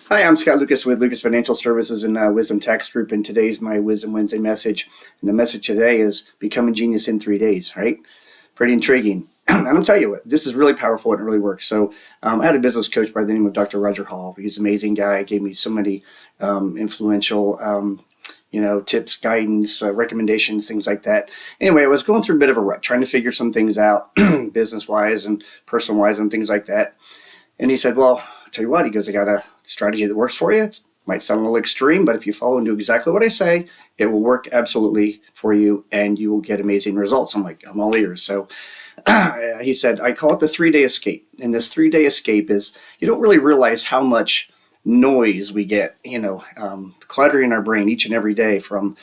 Hi, I'm Scott Lucas with Lucas Financial Services and Wisdom Tax Group, and today's my Wisdom Wednesday message. And the message today is become a genius in 3 days, right? Pretty intriguing. And I'll tell you what, this is really powerful and it really works. So I had a business coach by the name of Dr. Roger Hall. He's an amazing guy. Gave me so many influential tips, guidance, recommendations, things like that. Anyway, I was going through a bit of a rut, trying to figure some things out business-wise and personal-wise and things like that. And he said, well, I'll tell you what, he goes, I got a strategy that works for you. It might sound a little extreme, but if you follow and do exactly what I say, it will work absolutely for you and you will get amazing results. I'm like, I'm all ears. So he said, I call it the 3-day escape. And this 3-day escape is, you don't really realize how much noise we get, cluttering our brain each and every day from,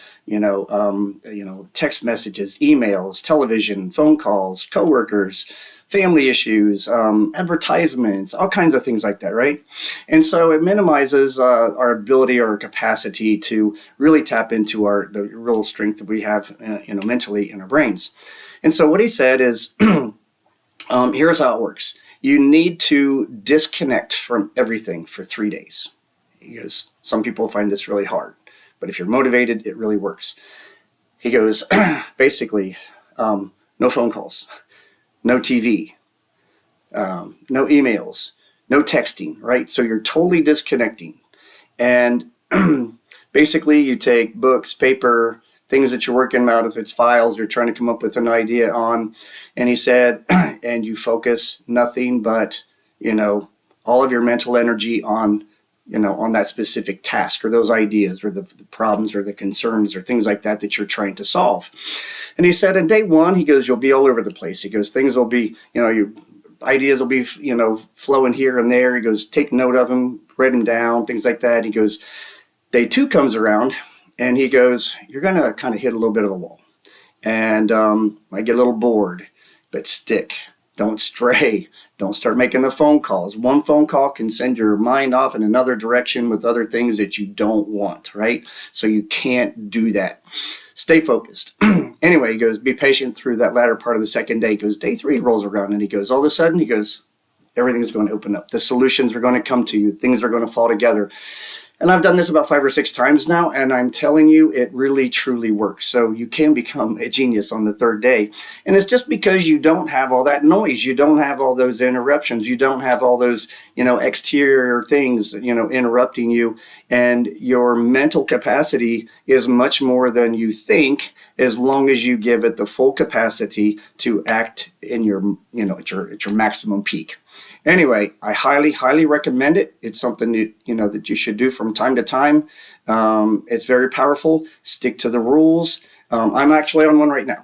text messages, emails, television, phone calls, coworkers, family issues, advertisements, all kinds of things like that, right? And so it minimizes our ability or capacity to really tap into the real strength that we have, mentally in our brains. And so what he said is, here's how it works. You need to disconnect from everything for 3 days. He goes, some people find this really hard, but if you're motivated, it really works. He goes, basically, no phone calls, no TV, no emails, no texting, right? So you're totally disconnecting. And basically you take books, paper, things that you're working out, if it's files you're trying to come up with an idea on. And he said, and you focus nothing but, all of your mental energy on, on that specific task or those ideas or the problems or the concerns or things like that that you're trying to solve. And he said, in day one, he goes, you'll be all over the place. He goes, things will be, your ideas will be, flowing here and there. He goes, take note of them, write them down, things like that. He goes, day two comes around and he goes, you're going to kind of hit a little bit of a wall and might get a little bored, but stick. Don't stray. Don't start making the phone calls. One phone call can send your mind off in another direction with other things that you don't want, right? So you can't do that. Stay focused. Anyway, he goes, be patient through that latter part of the second day. He goes, day three rolls around and he goes, all of a sudden, he goes, everything's going to open up. The solutions are going to come to you. Things are going to fall together. And I've done this about 5 or 6 times now, and I'm telling you, it really, truly works. So you can become a genius on the 3rd day. And it's just because you don't have all that noise. You don't have all those interruptions. You don't have all those, exterior things, interrupting you. And your mental capacity is much more than you think, as long as you give it the full capacity to act in your, at your maximum peak. Anyway, I highly, highly recommend it. It's something that, that you should do from time to time. It's very powerful. Stick to the rules. I'm actually on one right now.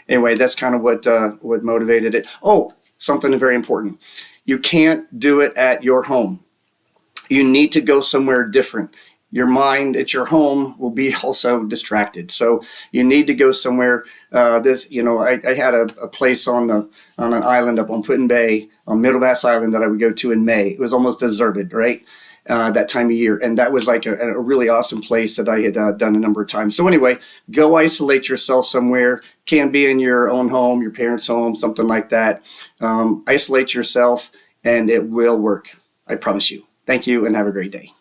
Anyway, that's kind of what motivated it. Oh, something very important. You can't do it at your home. You need to go somewhere different. Your mind at your home will be also distracted. So you need to go somewhere. I had a place on an island up on Put-in Bay, on Middle Bass Island, that I would go to in May. It was almost deserted, right? That time of year. And that was like a really awesome place that I had done a number of times. So anyway, go isolate yourself somewhere. Can be in your own home, your parents' home, something like that. Isolate yourself and it will work. I promise you. Thank you and have a great day.